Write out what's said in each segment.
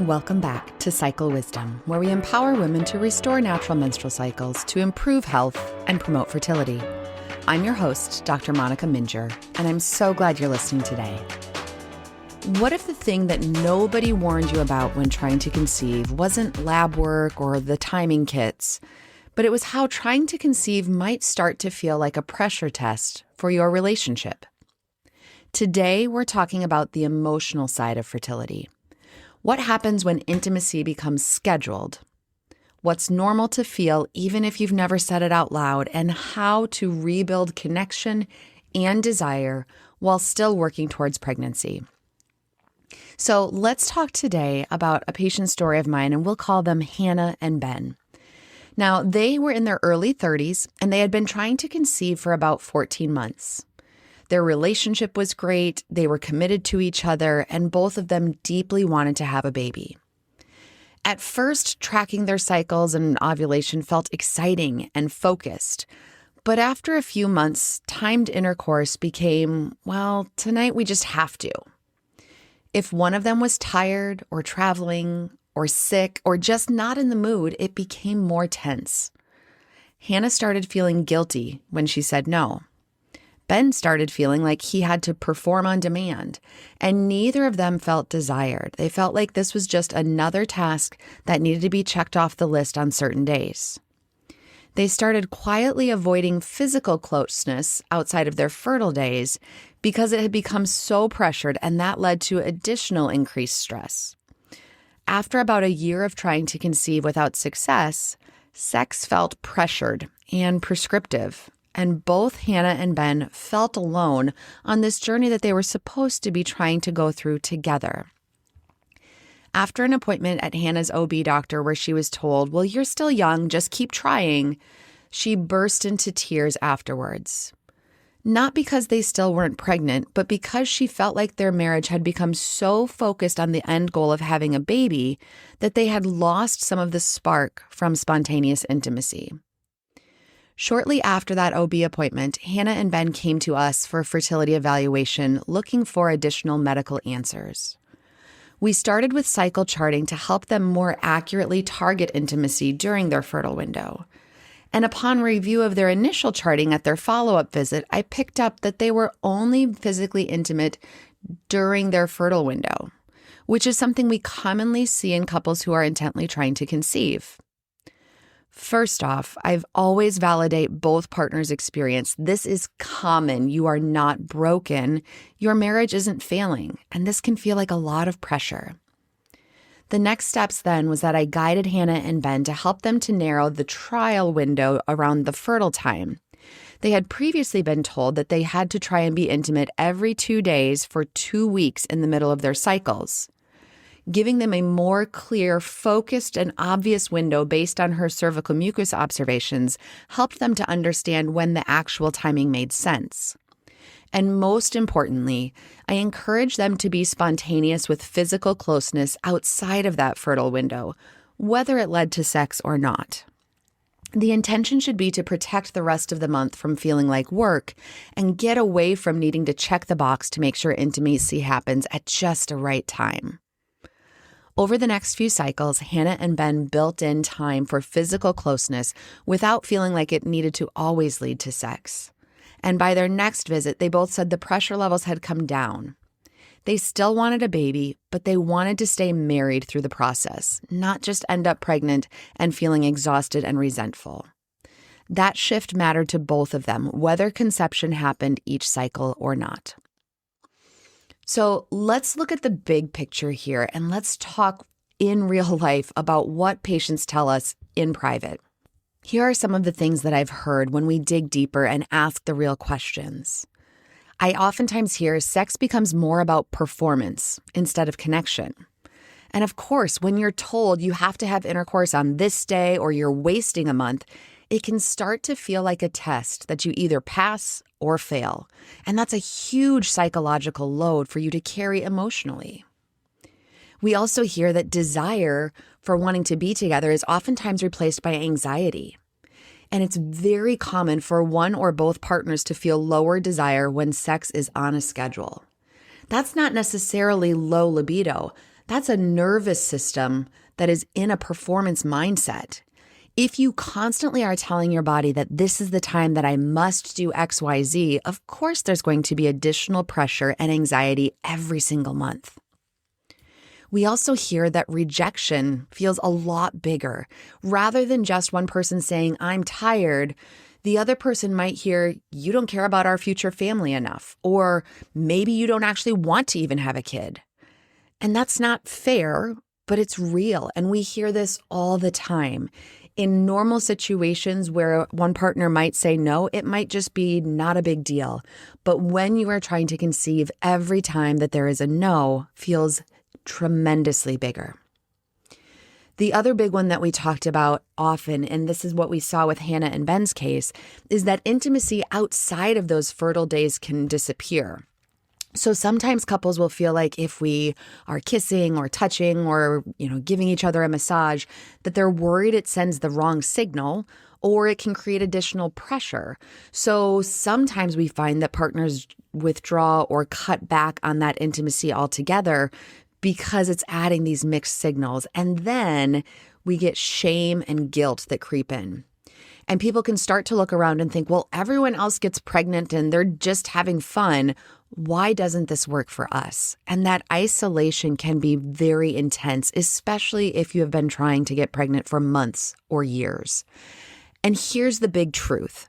Welcome back to Cycle Wisdom, where we empower women to restore natural menstrual cycles to improve health and promote fertility. I'm your host, Dr. Monica Minjeur, and I'm so glad you're listening today. What if the thing that nobody warned you about when trying to conceive wasn't lab work or the timing kits, but it was how trying to conceive might start to feel like a pressure test for your relationship? Today, we're talking about the emotional side of fertility. What happens when intimacy becomes scheduled? What's normal to feel even if you've never said it out loud, and how to rebuild connection and desire while still working towards pregnancy. So let's talk today about a patient story of mine, and we'll call them Hannah and Ben. Now, they were in their early 30s, and they had been trying to conceive for about 14 months. Their relationship was great, they were committed to each other, and both of them deeply wanted to have a baby. At first, tracking their cycles and ovulation felt exciting and focused. But after a few months, timed intercourse became, well, tonight we just have to. If one of them was tired or traveling or sick or just not in the mood, it became more tense. Hannah started feeling guilty when she said no. Ben started feeling like he had to perform on demand, and neither of them felt desired. They felt like this was just another task that needed to be checked off the list on certain days. They started quietly avoiding physical closeness outside of their fertile days because it had become so pressured, and that led to additional increased stress. After about a year of trying to conceive without success, sex felt pressured and prescriptive. And both Hannah and Ben felt alone on this journey that they were supposed to be trying to go through together. After an appointment at Hannah's OB doctor where she was told, "Well, you're still young, just keep trying," she burst into tears afterwards. Not because they still weren't pregnant, but because she felt like their marriage had become so focused on the end goal of having a baby that they had lost some of the spark from spontaneous intimacy. Shortly after that OB appointment, Hannah and Ben came to us for a fertility evaluation looking for additional medical answers. We started with cycle charting to help them more accurately target intimacy during their fertile window. And upon review of their initial charting at their follow-up visit, I picked up that they were only physically intimate during their fertile window, which is something we commonly see in couples who are intently trying to conceive. First off, I've always validate both partners' experience. This is common. You are not broken. Your marriage isn't failing, and this can feel like a lot of pressure. The next steps then was that I guided Hannah and Ben to help them to narrow the trial window around the fertile time. They had previously been told that they had to try and be intimate every 2 days for 2 weeks in the middle of their cycles. Giving them a more clear, focused, and obvious window based on her cervical mucus observations helped them to understand when the actual timing made sense. And most importantly, I encouraged them to be spontaneous with physical closeness outside of that fertile window, whether it led to sex or not. The intention should be to protect the rest of the month from feeling like work and get away from needing to check the box to make sure intimacy happens at just the right time. Over the next few cycles, Hannah and Ben built in time for physical closeness without feeling like it needed to always lead to sex. And by their next visit, they both said the pressure levels had come down. They still wanted a baby, but they wanted to stay married through the process, not just end up pregnant and feeling exhausted and resentful. That shift mattered to both of them, whether conception happened each cycle or not. So let's look at the big picture here, and let's talk in real life about what patients tell us in private. Here are some of the things that I've heard when we dig deeper and ask the real questions. I oftentimes hear sex becomes more about performance instead of connection. And of course, when you're told you have to have intercourse on this day or you're wasting a month, it can start to feel like a test that you either pass or fail. And that's a huge psychological load for you to carry emotionally. We also hear that desire for wanting to be together is oftentimes replaced by anxiety. And it's very common for one or both partners to feel lower desire when sex is on a schedule. That's not necessarily low libido. That's a nervous system that is in a performance mindset. If you constantly are telling your body that this is the time that I must do X, Y, Z, of course there's going to be additional pressure and anxiety every single month. We also hear that rejection feels a lot bigger. Rather than just one person saying, I'm tired, the other person might hear, you don't care about our future family enough, or maybe you don't actually want to even have a kid. And that's not fair, but it's real. And we hear this all the time. In normal situations where one partner might say no, it might just be not a big deal. But when you are trying to conceive, every time that there is a no feels tremendously bigger. The other big one that we talked about often, and this is what we saw with Hannah and Ben's case, is that intimacy outside of those fertile days can disappear. So sometimes couples will feel like if we are kissing or touching or, giving each other a massage, that they're worried it sends the wrong signal or it can create additional pressure. So sometimes we find that partners withdraw or cut back on that intimacy altogether because it's adding these mixed signals. And then we get shame and guilt that creep in. And people can start to look around and think, well, everyone else gets pregnant and they're just having fun. Why doesn't this work for us? And that isolation can be very intense, especially if you have been trying to get pregnant for months or years. And here's the big truth.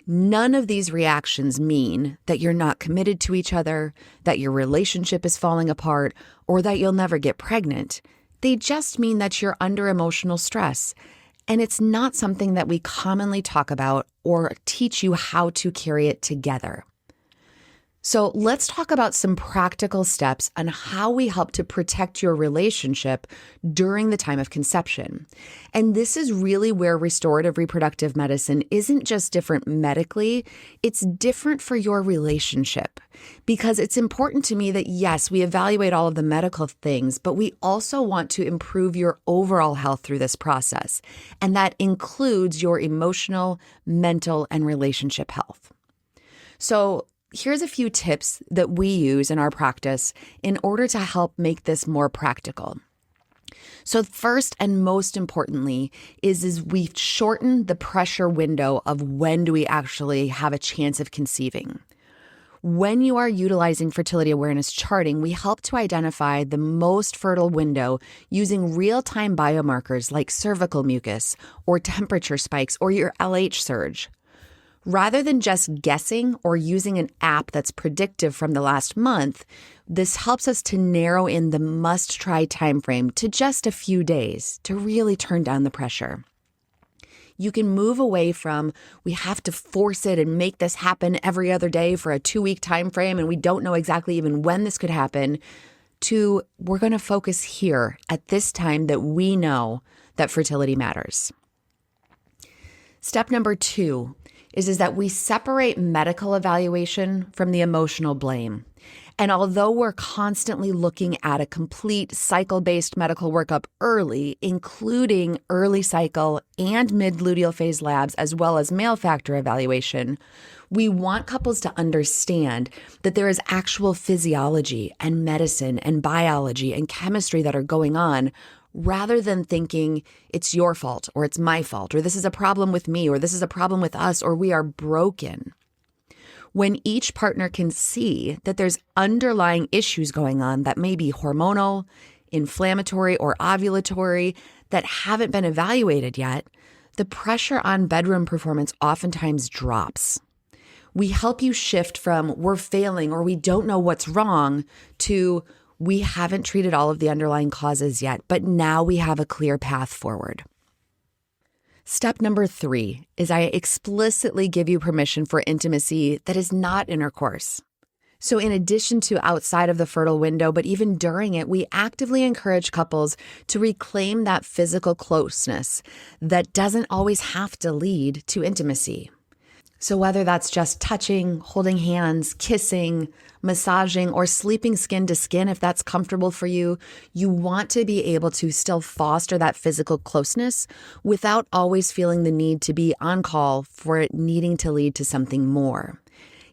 None of these reactions mean that you're not committed to each other, that your relationship is falling apart, or that you'll never get pregnant. They just mean that you're under emotional stress. And it's not something that we commonly talk about or teach you how to carry it together. So let's talk about some practical steps on how we help to protect your relationship during the time of conception. And this is really where restorative reproductive medicine isn't just different medically, it's different for your relationship. Because it's important to me that, yes, we evaluate all of the medical things, but we also want to improve your overall health through this process. And that includes your emotional, mental, and relationship health. So here's a few tips that we use in our practice in order to help make this more practical. So first and most importantly is we've shortened the pressure window of when do we actually have a chance of conceiving. When you are utilizing fertility awareness charting, we help to identify the most fertile window using real-time biomarkers like cervical mucus or temperature spikes or your LH surge. Rather than just guessing or using an app that's predictive from the last month, this helps us to narrow in the must-try timeframe to just a few days to really turn down the pressure. You can move away from we have to force it and make this happen every other day for a 2-week timeframe and we don't know exactly even when this could happen, to we're going to focus here at this time that we know that fertility matters. Step number 2 is that we separate medical evaluation from the emotional blame. And although we're constantly looking at a complete cycle-based medical workup early, including early cycle and mid-luteal phase labs, as well as male factor evaluation, we want couples to understand that there is actual physiology and medicine and biology and chemistry that are going on, rather than thinking it's your fault or it's my fault or this is a problem with me or this is a problem with us or we are broken. When each partner can see that there's underlying issues going on that may be hormonal, inflammatory, or ovulatory that haven't been evaluated yet, the pressure on bedroom performance oftentimes drops. We help you shift from we're failing or we don't know what's wrong to we haven't treated all of the underlying causes yet, but now we have a clear path forward. Step number 3 is I explicitly give you permission for intimacy that is not intercourse. So in addition to outside of the fertile window, but even during it, we actively encourage couples to reclaim that physical closeness that doesn't always have to lead to intimacy. So whether that's just touching, holding hands, kissing, massaging, or sleeping skin to skin, if that's comfortable for you, you want to be able to still foster that physical closeness without always feeling the need to be on call for it needing to lead to something more.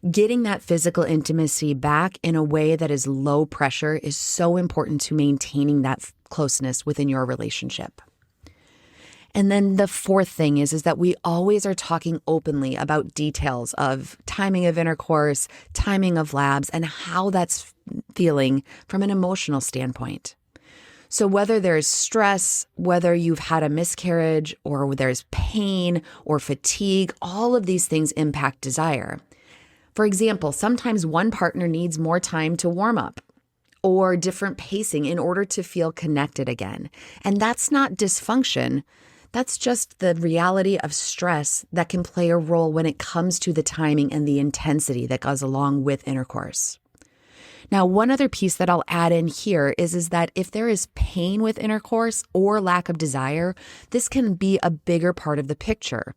Getting that physical intimacy back in a way that is low pressure is so important to maintaining that closeness within your relationship. And then the fourth thing is that we always are talking openly about details of timing of intercourse, timing of labs, and how that's feeling from an emotional standpoint. So whether there's stress, whether you've had a miscarriage, or there's pain or fatigue, all of these things impact desire. For example, sometimes one partner needs more time to warm up or different pacing in order to feel connected again. And that's not dysfunction. That's just the reality of stress that can play a role when it comes to the timing and the intensity that goes along with intercourse. Now, one other piece that I'll add in here is that if there is pain with intercourse or lack of desire, this can be a bigger part of the picture.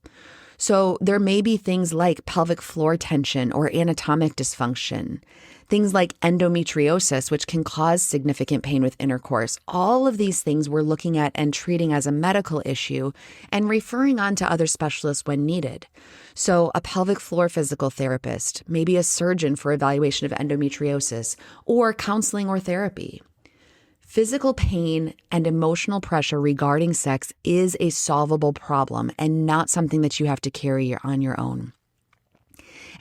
So there may be things like pelvic floor tension or anatomic dysfunction, things like endometriosis, which can cause significant pain with intercourse. All of these things we're looking at and treating as a medical issue and referring on to other specialists when needed. So a pelvic floor physical therapist, maybe a surgeon for evaluation of endometriosis, or counseling or therapy. Physical pain and emotional pressure regarding sex is a solvable problem and not something that you have to carry on your own.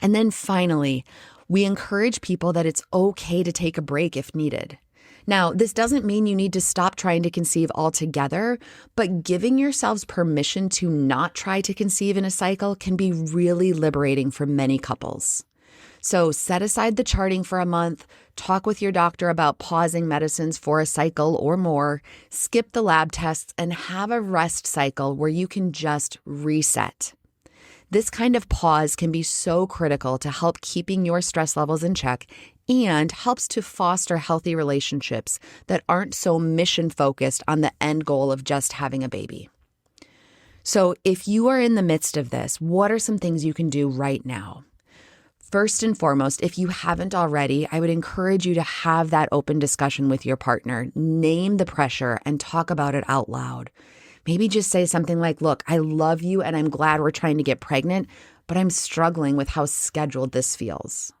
And then finally, we encourage people that it's okay to take a break if needed. Now, this doesn't mean you need to stop trying to conceive altogether, but giving yourselves permission to not try to conceive in a cycle can be really liberating for many couples. So set aside the charting for a month, talk with your doctor about pausing medicines for a cycle or more, skip the lab tests, and have a rest cycle where you can just reset. This kind of pause can be so critical to help keeping your stress levels in check and helps to foster healthy relationships that aren't so mission-focused on the end goal of just having a baby. So if you are in the midst of this, what are some things you can do right now? First and foremost, if you haven't already, I would encourage you to have that open discussion with your partner. Name the pressure and talk about it out loud. Maybe just say something like, look, I love you and I'm glad we're trying to get pregnant, but I'm struggling with how scheduled this feels.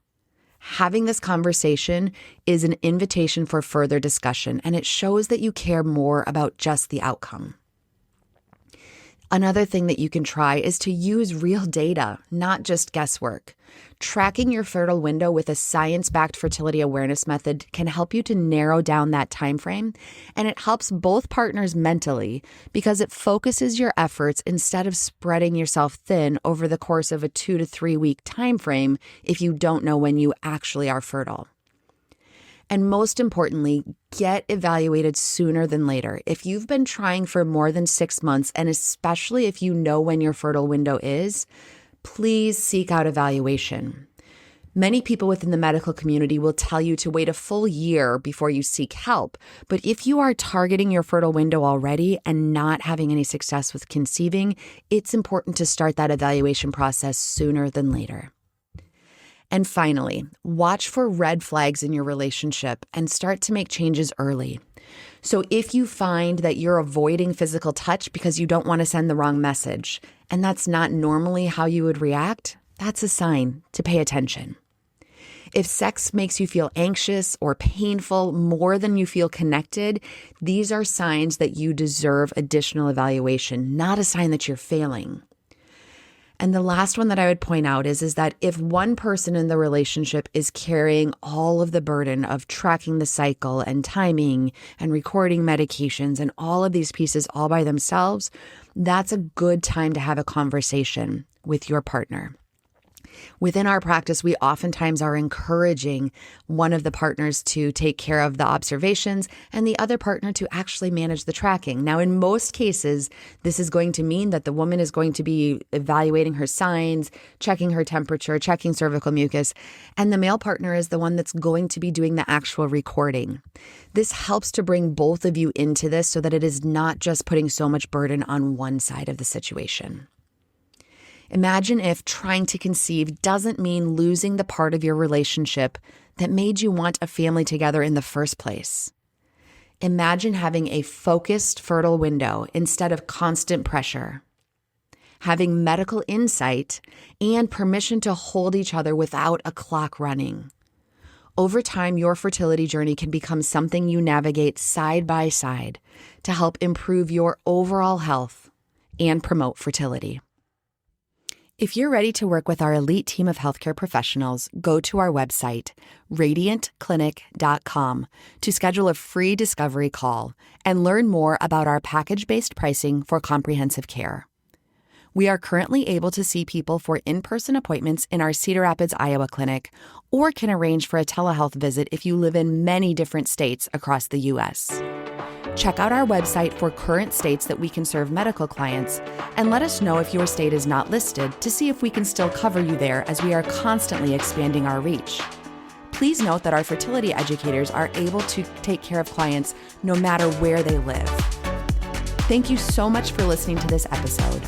Having this conversation is an invitation for further discussion, and it shows that you care more about just the outcome. Another thing that you can try is to use real data, not just guesswork. Tracking your fertile window with a science-backed fertility awareness method can help you to narrow down that time frame, and it helps both partners mentally because it focuses your efforts instead of spreading yourself thin over the course of a 2 to 3 week time frame if you don't know when you actually are fertile. And most importantly, get evaluated sooner than later. If you've been trying for more than 6 months, and especially if you know when your fertile window is, please seek out evaluation. Many people within the medical community will tell you to wait a full year before you seek help. But if you are targeting your fertile window already and not having any success with conceiving, it's important to start that evaluation process sooner than later. And finally, watch for red flags in your relationship and start to make changes early. So if you find that you're avoiding physical touch because you don't want to send the wrong message, and that's not normally how you would react, that's a sign to pay attention. If sex makes you feel anxious or painful more than you feel connected, these are signs that you deserve additional evaluation, not a sign that you're failing. And the last one that I would point out is that if one person in the relationship is carrying all of the burden of tracking the cycle and timing and recording medications and all of these pieces all by themselves, that's a good time to have a conversation with your partner. Within our practice, we oftentimes are encouraging one of the partners to take care of the observations and the other partner to actually manage the tracking. Now, in most cases, this is going to mean that the woman is going to be evaluating her signs, checking her temperature, checking cervical mucus, and the male partner is the one that's going to be doing the actual recording. This helps to bring both of you into this so that it is not just putting so much burden on one side of the situation. Imagine if trying to conceive doesn't mean losing the part of your relationship that made you want a family together in the first place. Imagine having a focused fertile window instead of constant pressure. having medical insight, and permission to hold each other without a clock running. Over time, your fertility journey can become something you navigate side by side to help improve your overall health and promote fertility. If you're ready to work with our elite team of healthcare professionals, go to our website, radiantclinic.com, to schedule a free discovery call and learn more about our package-based pricing for comprehensive care. We are currently able to see people for in-person appointments in our Cedar Rapids, Iowa clinic, or can arrange for a telehealth visit if you live in many different states across the U.S. Check out our website for current states that we can serve medical clients, and let us know if your state is not listed to see if we can still cover you there, as we are constantly expanding our reach. Please note that our fertility educators are able to take care of clients no matter where they live. Thank you so much for listening to this episode.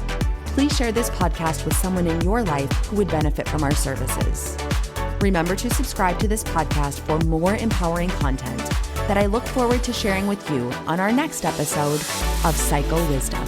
Please share this podcast with someone in your life who would benefit from our services. Remember to subscribe to this podcast for more empowering content that I look forward to sharing with you on our next episode of Cycle Wisdom.